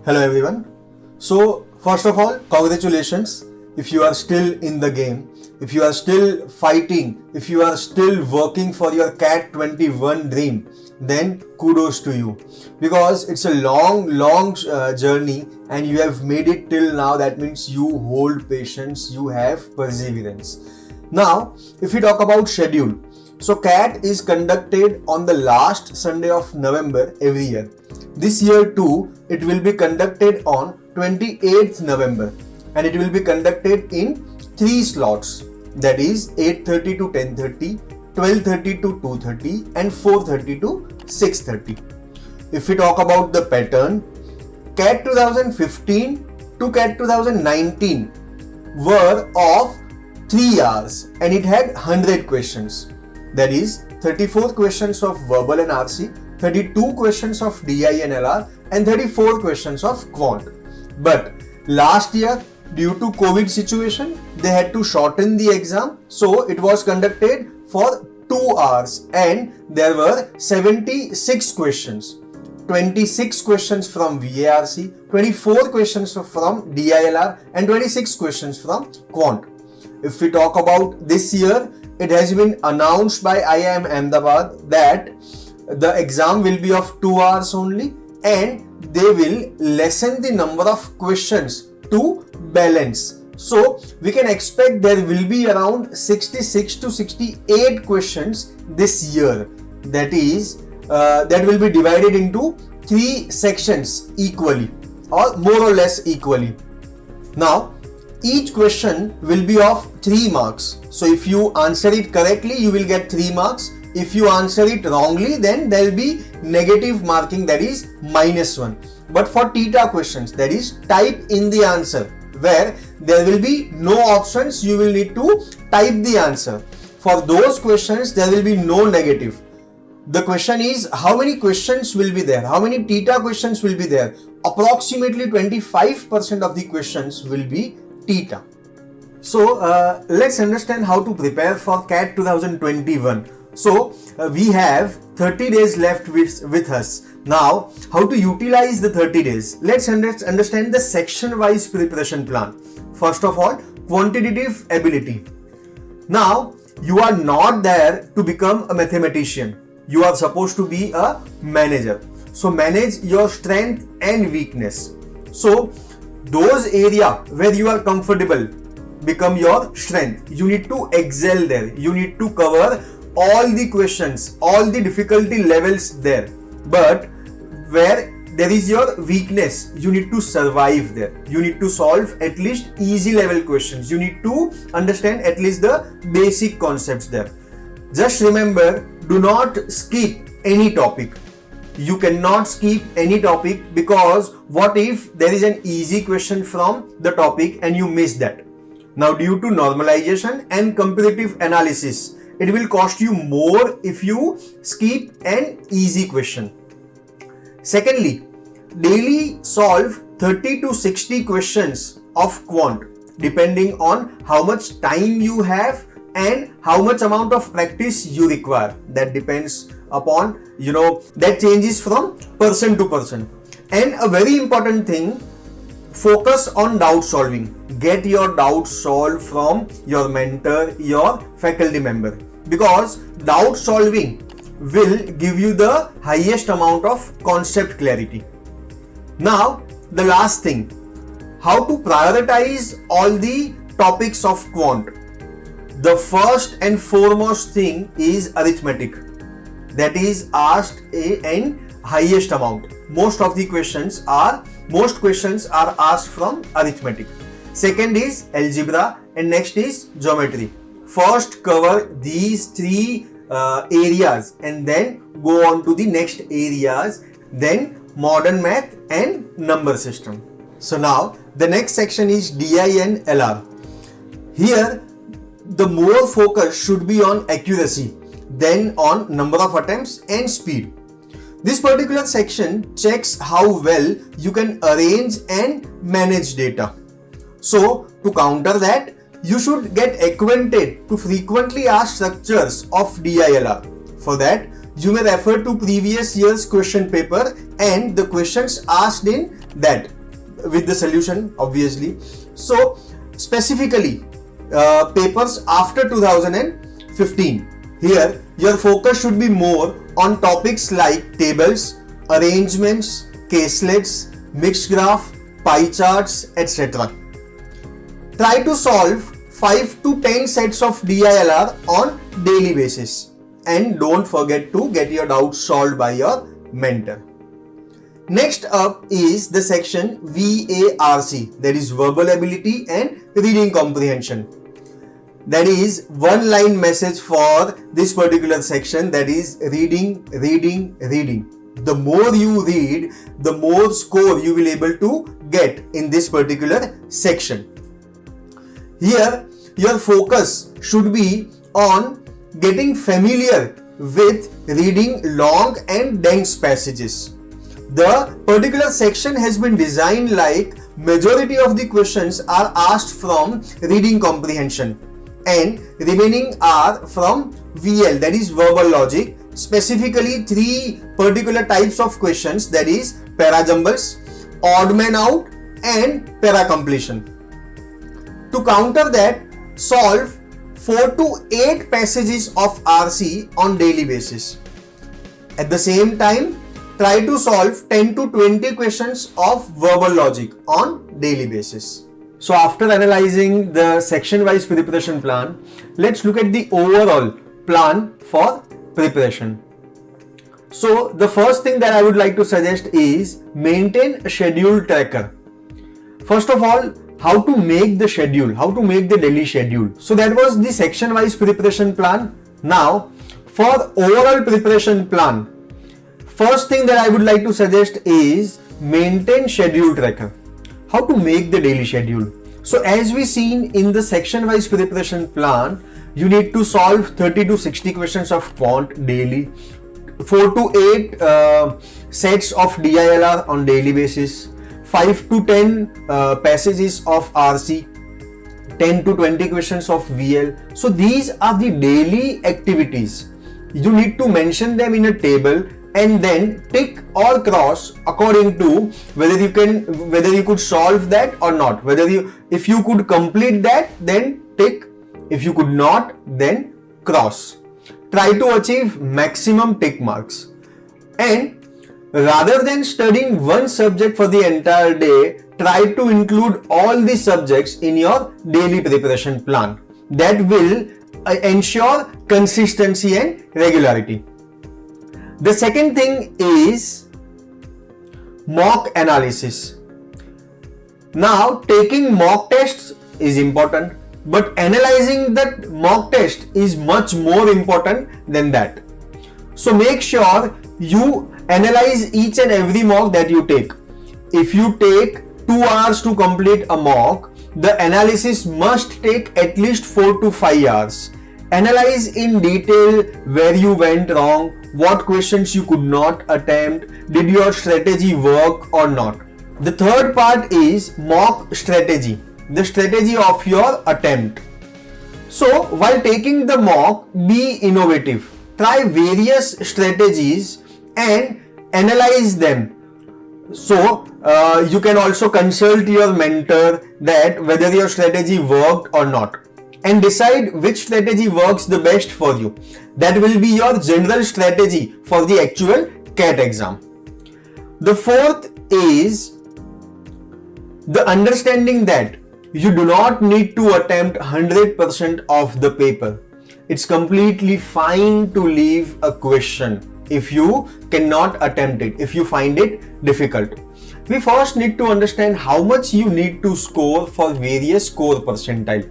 Hello everyone. So first of all, congratulations if you are still in the game, if you are still fighting, if you are still working for your CAT 21 dream, then kudos to you because it's a long journey and you have made it till now. That means you hold patience, you have perseverance. Now, if we talk about schedule, so CAT is conducted on the last Sunday of November every year. This year too, it will be conducted on 28th November and it will be conducted in 3 slots, that is 8:30 to 10:30, 12:30 to 2:30 and 4:30 to 6:30. If we talk about the pattern, CAT 2015 to CAT 2019 were of 3 hours and it had 100 questions. That is 34 questions of verbal and RC, 32 questions of DI and LR and 34 questions of quant. But last year, due to COVID situation, they had to shorten the exam. So it was conducted for 2 hours and there were 76 questions. 26 questions from VARC, 24 questions from DILR and 26 questions from quant. If we talk about this year, it has been announced by IIM Ahmedabad that the exam will be of 2 hours only and they will lessen the number of questions to balance. So we can expect there will be around 66 to 68 questions this year. That is, that will be divided into 3 sections equally or more or less equally. Now, each question will be of 3 marks. So if you answer it correctly, you will get 3 marks. If you answer it wrongly, then there will be negative marking, that is -1. But for TETA questions, that is type in the answer, where there will be no options, you will need to type the answer. For those questions, there will be no negative. The question is, how many questions will be there? How many TETA questions will be there? Approximately 25% of the questions will be TETA. So let's understand how to prepare for CAT 2021. So we have 30 days left with us. Now, how to utilize the 30 days? Let's understand the section-wise preparation plan. First of all, quantitative ability. Now, you are not there to become a mathematician. You are supposed to be a manager. So manage your strength and weakness. So those areas where you are comfortable become your strength. You need to excel there. You need to cover all the questions, all the difficulty levels there. But where there is your weakness, you need to survive there. You need to solve at least easy level questions. You need to understand at least the basic concepts there. Just remember, do not skip any topic. You cannot skip any topic, because what if there is an easy question from the topic and you miss that? Now, due to normalization and comparative analysis, it will cost you more if you skip an easy question. Secondly, daily solve 30 to 60 questions of quant, depending on how much time you have and how much amount of practice you require. That depends upon, that changes from person to person. And a very important thing, focus on doubt solving. Get your doubts solved from your mentor, your faculty member, because doubt solving will give you the highest amount of concept clarity. Now, the last thing, how to prioritize all the topics of quant. The first and foremost thing is arithmetic. That is asked in highest amount. Most questions are asked from arithmetic. Second is algebra and next is geometry. First cover these 3 areas and then go on to the next areas, then modern math and number system. So now the next section is DI and LR. Here the more focus should be on accuracy than on number of attempts and speed. This particular section checks how well you can arrange and manage data. So to counter that, you should get acquainted to frequently asked structures of DILR. For that, you may refer to previous year's question paper and the questions asked in that with the solution obviously. So specifically papers after 2015, here your focus should be more on topics like tables, arrangements, caselets, mixed graph, pie charts, etc. Try to solve 5 to 10 sets of DILR on daily basis, and don't forget to get your doubts solved by your mentor. Next up is the section VARC, that is verbal ability and reading comprehension. That is one line message for this particular section, that is reading, reading, reading. The more you read, the more score you will able to get in this particular section. Here your focus should be on getting familiar with reading long and dense passages. The particular section has been designed like majority of the questions are asked from reading comprehension and remaining are from VL, that is verbal logic, specifically 3 particular types of questions, that is para jumbles, odd man out and para completion. To counter that, solve 4 to 8 passages of RC on daily basis. At the same time, try to solve 10 to 20 questions of verbal logic on daily basis. So after analyzing the section-wise preparation plan, let's look at the overall plan for preparation. So the first thing that I would like to suggest is maintain a schedule tracker. First of all, how to make the schedule, how to make the daily schedule. So that was the section-wise preparation plan. Now for overall preparation plan, first thing that I would like to suggest is maintain schedule tracker. How to make the daily schedule. So as we seen in the section-wise preparation plan, you need to solve 30 to 60 questions of quant daily, 4 to 8 sets of DILR on daily basis, 5 to 10 passages of RC, 10 to 20 questions of VL. So these are the daily activities. You need to mention them in a table and then tick or cross according to whether you could solve that or not. If you could complete that, then tick. If you could not, then cross. Try to achieve maximum tick marks. And rather than studying one subject for the entire day, try to include all the subjects in your daily preparation plan. That will ensure consistency and regularity. The second thing is mock analysis. Now, taking mock tests is important, but analyzing that mock test is much more important than that. So make sure you analyze each and every mock that you take. If you take 2 hours to complete a mock, the analysis must take at least 4 to 5 hours. Analyze in detail where you went wrong, what questions you could not attempt, did your strategy work or not. The third part is mock strategy, the strategy of your attempt. So while taking the mock, be innovative. Try various strategies and analyze them. So you can also consult your mentor that whether your strategy worked or not, and decide which strategy works the best for you. That will be your general strategy for the actual CAT exam. The fourth is the understanding that you do not need to attempt 100% of the paper. It's completely fine to leave a question if you cannot attempt it, if you find it difficult. We first need to understand how much you need to score for various score percentile.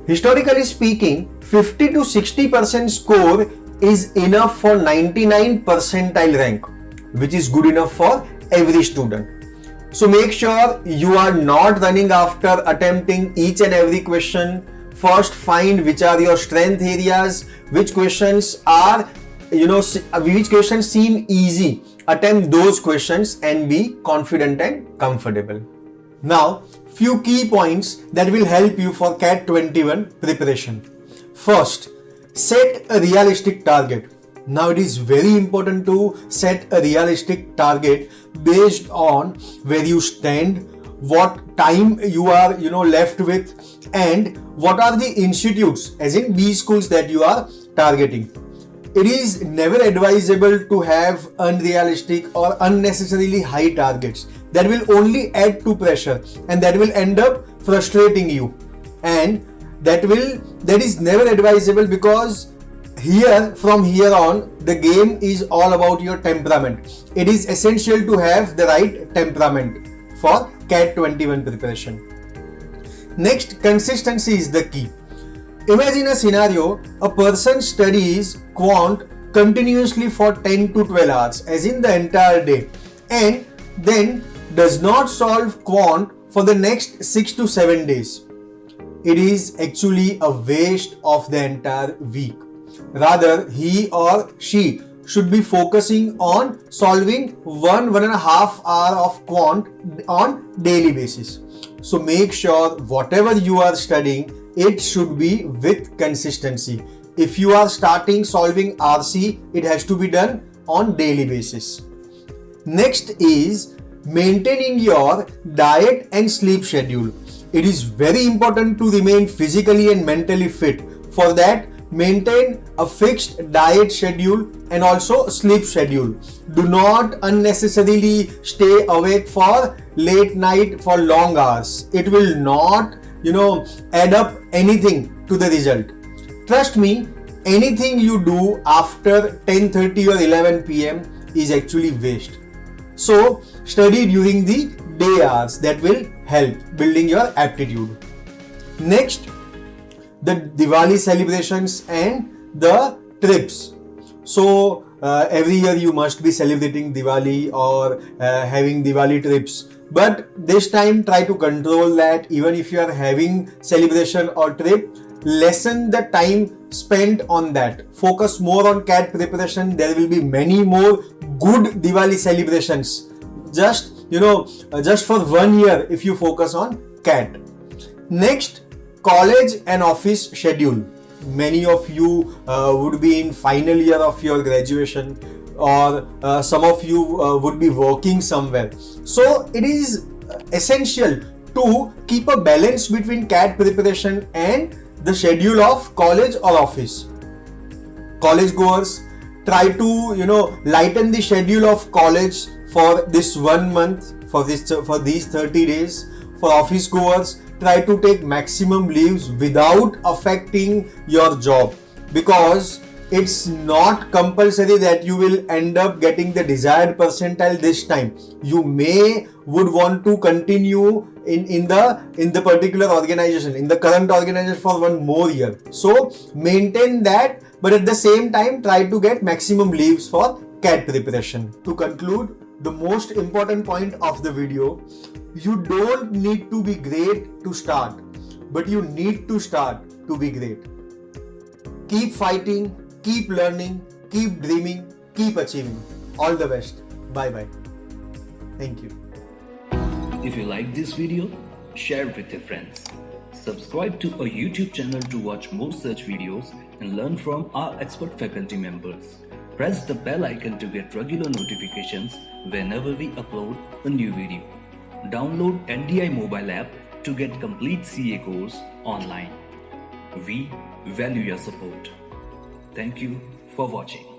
Historically speaking, 50 to 60% score is enough for 99 percentile rank, which is good enough for every student. So make sure you are not running after attempting each and every question. First find which are your strength areas, which questions are, which questions seem easy. Attempt those questions and be confident and comfortable. Now, few key points that will help you for CAT 21 preparation. First, set a realistic target. Now it is very important to set a realistic target based on where you stand, what time you are left with, and what are the institutes, as in B schools, that you are targeting. It is never advisable to have unrealistic or unnecessarily high targets. That will only add to pressure and that will end up frustrating you. And that is never advisable, because from here on, the game is all about your temperament. It is essential to have the right temperament for CAT 21 preparation. Next, consistency is the key. Imagine a scenario: a person studies quant continuously for 10 to 12 hours, as in the entire day, and then does not solve quant for the next 6 to 7 days. It is actually a waste of the entire week. Rather, he or she should be focusing on solving 1.5 hour of quant on daily basis. So make sure whatever you are studying, it should be with consistency. If you are starting solving RC, it has to be done on daily basis. Next is maintaining your diet and sleep schedule. It is very important to remain physically and mentally fit. For that, maintain a fixed diet schedule and also sleep schedule. Do not unnecessarily stay awake for late night for long hours. It will not, add up anything to the result. Trust me, anything you do after 10:30 or 11 p.m. is actually waste. So study during the day hours. That will help building your aptitude. Next, the Diwali celebrations and the trips. So every year you must be celebrating Diwali or having Diwali trips. But this time try to control that. Even if you are having celebration or trip, lessen the time spent on that. Focus more on CAT preparation. There will be many more good Diwali celebrations. Just for 1 year if you focus on CAT. Next, college and office schedule. Many of you would be in final year of your graduation, or some of you would be working somewhere. So it is essential to keep a balance between CAT preparation and the schedule of college or office. College goers, try to lighten the schedule of college for this 1 month, for these 30 days. For office goers, try to take maximum leaves without affecting your job, because it's not compulsory that you will end up getting the desired percentile this time. You would want to continue in the particular organization, in the current organization, for 1 more year. So maintain that, but at the same time try to get maximum leaves for CAT preparation. To conclude, the most important point of the video: you don't need to be great to start, but you need to start to be great. Keep fighting, keep learning, keep dreaming, keep achieving. All the best. Bye bye. Thank you. If you like this video, share it with your friends. Subscribe to our YouTube channel to watch more such videos and learn from our expert faculty members. Press the bell icon to get regular notifications whenever we upload a new video. Download NDI mobile app to get complete CA course online. We value your support. Thank you for watching.